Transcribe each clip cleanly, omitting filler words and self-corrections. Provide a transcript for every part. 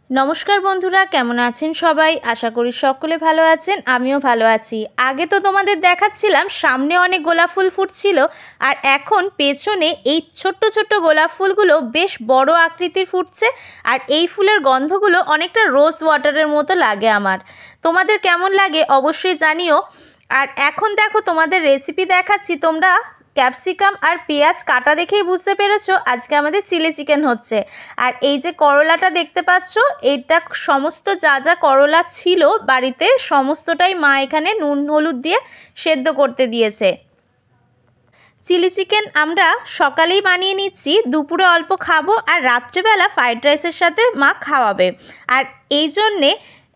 नमस्कार बंधुरा केमन आছেন सबाई आशा करी सकले भालो आছেন आमिও भालो आছি। आगे तो तोमाদের দেখাচ্ছিলাম सामने अनेक गोलाप फुल फुटছিল আর এখন পেছনে এই ছোট ছোট গোলাপ ফুলগুলো বেশ বড় আকৃতির ফুটছে আর এই ফুলের গন্ধগুলো অনেকটা রোজ ওয়াটারের মতো লাগে আমার। তোমাদের কেমন লাগে অবশ্যই জানিও। আর এখন দেখো তোমাদের রেসিপি দেখাচ্ছি। তোমরা ক্যাপসিকাম আর পেঁয়াজ কাটা দেখেই বুঝতে পেরেছো আজকে আমাদের চিলি চিকেন হচ্ছে। আর এই যে করলাটা দেখতে পাচ্ছ, এটা সমস্ত যা যা করলা ছিল বাড়িতে সমস্তটাই মা এখানে নুন হলুদ দিয়ে সেদ্ধ করতে দিয়েছে। চিলি চিকেন আমরা সকালেই বানিয়ে নিচ্ছি, দুপুরে অল্প খাবো আর রাত্রেবেলা ফ্রাইড রাইসের সাথে মা খাওয়াবে। আর এই জন্যে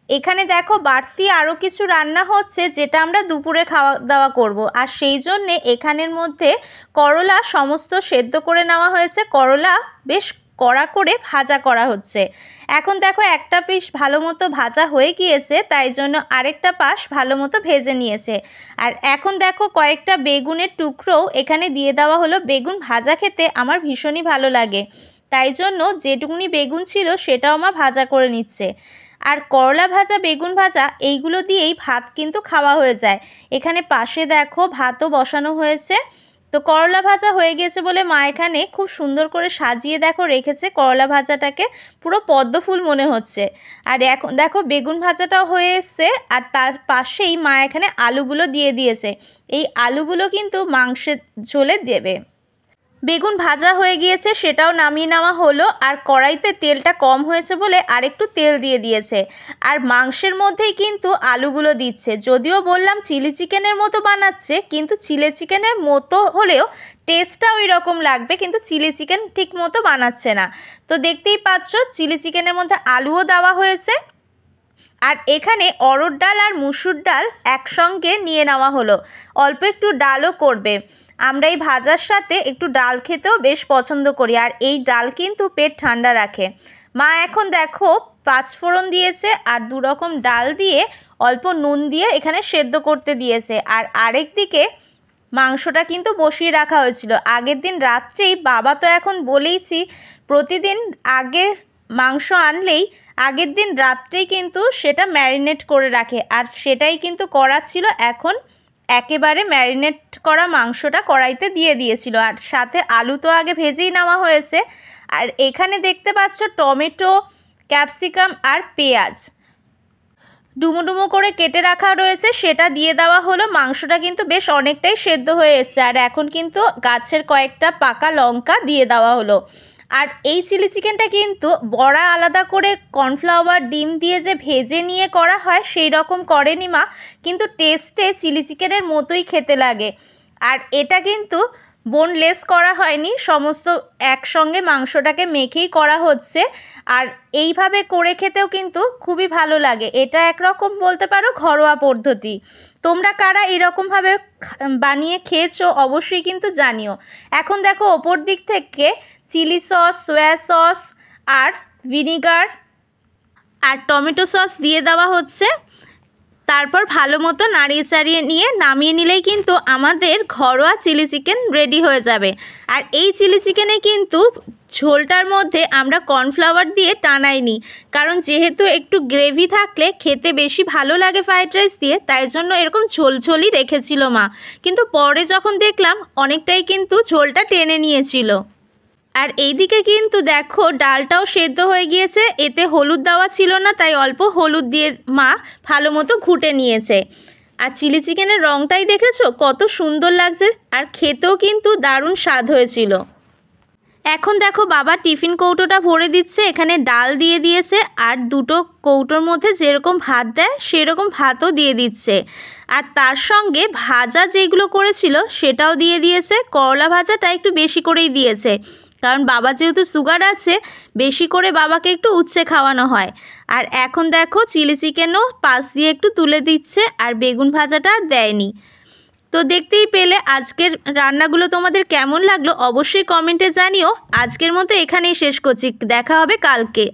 এখানে দেখো বাড়তি আরও কিছু রান্না হচ্ছে যেটা আমরা দুপুরে খাওয়া দাওয়া করব। আর সেই জন্যে এখানের মধ্যে করলা সমস্ত সেদ্ধ করে নেওয়া হয়েছে, করলা বেশ কড়া করে ভাজা করা হচ্ছে। এখন দেখো একটা পিস ভালো মতো ভাজা হয়ে গিয়েছে, তাই জন্য আরেকটা পাশ ভালো মতো ভেজে নিয়েছে। আর এখন দেখো কয়েকটা বেগুনের টুকরোও এখানে দিয়ে দেওয়া হলো। বেগুন ভাজা খেতে আমার ভীষণই ভালো লাগে, তাই জন্য যেটুকুনি বেগুন ছিল সেটাও মা ভাজা করে নিচ্ছে। আর করলা ভাজা বেগুন ভাজা এইগুলো দিয়েই ভাত কিন্তু খাওয়া হয়ে যায়। এখানে পাশে দেখো ভাতও বসানো হয়েছে। তো করলা ভাজা হয়ে গেছে বলে মা এখানে খুব সুন্দর করে সাজিয়ে দেখো রেখেছে করলা ভাজাটাকে, পুরো পদ্ম ফুল মনে হচ্ছে। আর এখন দেখো বেগুন ভাজাটাও হয়ে এসছে আর তার পাশেই মা এখানে আলুগুলো দিয়ে দিয়েছে। এই আলুগুলো কিন্তু মাংসের ঝোলে দেবে। বেগুন ভাজা হয়ে গিয়েছে, সেটাও নামিয়ে নেওয়া হলো। আর কড়াইতে তেলটা কম হয়েছে বলে আরেকটু তেল দিয়ে দিয়েছে। আর মাংসের মধ্যেই কিন্তু আলুগুলো দিচ্ছে। যদিও বললাম চিলি চিকেনের মতো বানাচ্ছে, কিন্তু চিলি চিকেনের মতো হলেও টেস্টটা ওই রকম লাগবে, কিন্তু চিলি চিকেন ঠিক মতো বানাচ্ছে না। তো দেখতেই পাচ্ছ চিলি চিকেনের মধ্যে আলুও দেওয়া হয়েছে। আর এখানে অরহর ডাল আর মুসুর ডাল একসঙ্গে নিয়ে নেওয়া হলো, অল্প একটু ডালও করবে। আমরা এই ভাজার সাথে একটু ডাল খেতেও বেশ পছন্দ করি, আর এই ডাল কিন্তু পেট ঠান্ডা রাখে। মা এখন দেখো পাঁচফোড়ন দিয়েছে আর দু রকম ডাল দিয়ে অল্প নুন দিয়ে এখানে সেদ্ধ করতে দিয়েছে। আর আরেক দিকে মাংসটা কিন্তু বসিয়ে রাখা হয়েছিল আগের দিন রাত্রেই। বাবা তো এখন বলেইছি প্রতিদিন আগের মাংস আনলেই আগের দিন রাত্রেই কিন্তু সেটা ম্যারিনেট করে রাখে, আর সেটাই কিন্তু করা ছিল। এখন একেবারে ম্যারিনেট করা মাংসটা কড়াইতে দিয়ে দিয়েছিল, আর সাথে আলু তো আগে ভেজেই নেওয়া হয়েছে। আর এখানে দেখতে পাচ্ছ টমেটো, ক্যাপসিকাম আর পেঁয়াজ ডুমো ডুমো করে কেটে রাখা রয়েছে, সেটা দিয়ে দেওয়া হলো। মাংসটা কিন্তু বেশ অনেকটাই সেদ্ধ হয়ে এসছে। আর এখন কিন্তু গাছের কয়েকটা পাকা লঙ্কা দিয়ে দেওয়া হলো। আর এই চিলি চিকেনটা কিন্তু বড়া আলাদা করে কর্নফ্লাওয়ার ডিম দিয়ে যে ভেজে নিয়ে করা হয় সেই রকম করেনি মা, কিন্তু টেস্টে চিলি চিকেনের মতোই খেতে লাগে। আর এটা কিন্তু বোনলেস করা হয়নি, সমস্ত একসঙ্গে মাংসটাকে মেখেই করা হচ্ছে। আর এইভাবে করে খেতেও কিন্তু খুবই ভালো লাগে। এটা একরকম বলতে পারো ঘরোয়া পদ্ধতি। তোমরা কারা এরকমভাবে বানিয়ে খেয়েছো অবশ্যই কিন্তু জানিও। এখন দেখো ওপর দিক থেকে চিলি সস, সয়া সস আর ভিনিগার আর টমেটো সস দিয়ে দেওয়া হচ্ছে। তারপর ভালো মতো নাড়িয়ে চাড়িয়ে নিয়ে নামিয়ে নিলেই কিন্তু আমাদের ঘরোয়া চিলি চিকেন রেডি হয়ে যাবে। আর এই চিলি চিকেনে কিন্তু ঝোলটার মধ্যে আমরা কর্নফ্লাওয়ার দিয়ে টানাইনি, কারণ যেহেতু একটু গ্রেভি থাকলে খেতে বেশি ভালো লাগে ফ্রাইড রাইস দিয়ে, তাই জন্য এরকম ঝোলঝোলই রেখেছিল মা। কিন্তু পরে যখন দেখলাম অনেকটাই কিন্তু ঝোলটা টেনে নিয়েছিল। আর এইদিকে কিন্তু দেখো ডালটাও সেদ্ধ হয়ে গিয়েছে, এতে হলুদ দেওয়া ছিল না, তাই অল্প হলুদ দিয়ে মা ভালো মতো ঘুটে নিয়েছে। আর চিলি চিকেনের রঙটাই দেখেছো কত সুন্দর লাগছে, আর খেতেও কিন্তু দারুণ স্বাদ হয়েছিল। এখন দেখো বাবা টিফিন কৌটোটা ভরে দিচ্ছে, এখানে ডাল দিয়ে দিয়েছে আর দুটো কৌটোর মধ্যে যেরকম ভাত দেয় সেরকম ভাতও দিয়ে দিচ্ছে। আর তার সঙ্গে ভাজা যেগুলো করেছিল সেটাও দিয়ে দিয়েছে। করলা ভাজাটা একটু বেশি করেই দিয়েছে, কারণ বাবা যেহেতু সুগার আছে বেশি করে বাবাকে একটু উচ্ছে খাওয়ানো হয়। আর এখন দেখো চিলি চিকেনও পাশ দিয়ে একটু তুলে দিচ্ছে, আর বেগুন ভাজাটা আর দেয়নি। তো দেখতেই পেলে আজকের রান্নাগুলো তোমাদের কেমন লাগলো অবশ্যই কমেন্টে জানিও। আজকের মতো এখানেই শেষ করছি, দেখা হবে কালকে।